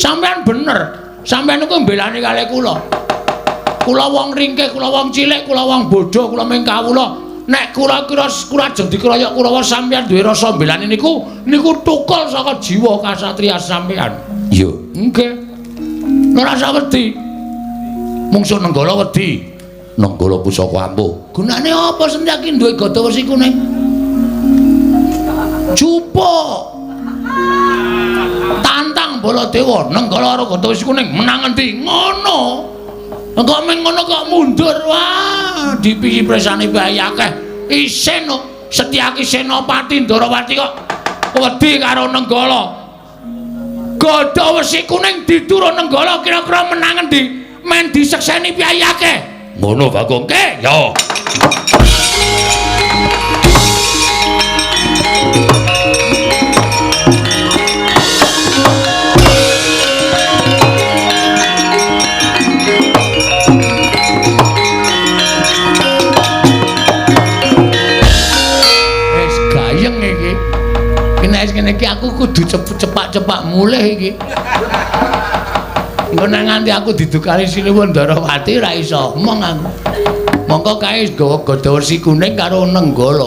Sampeyan bener. Sampeyan niku mbelani kalih kula. Kula wong ringkih, kula wong cilik, kula wong bodho, kula ming kawula. Nek kula kira ajeng dikeroyok Kurawa sampeyan duwe rasa mbelani niku tukul saka jiwa kasatriyan sampeyan. Iya. Nggih. Ora usah wedi. Mungsuh Nenggala wedi. Nenggala pusaka ampuh. Gunane apa Setyaki duwe gada wesi kuning? Jupuk. Tantang Baladewa, Nenggala karo gada wesi kuning menang endi? Ngono. Engko meng ngono kok mundur. Wah, dipiyi presane bae akeh. Isin Setyaki Senopati Ndarawati kok wedi karo Nenggala. Gada wesi kuning diturun Nenggala kira-kira menang endi? Men disekseni piye akeh. Ngono Bagong ke? Ya. Ngene iki aku kudu cepak-cepak mulih iki. Engko nang nganti aku didukani Siliwun Ndarawati ra iso omong aku. Mongko kae gawa gada wesi kuning karo Nenggala.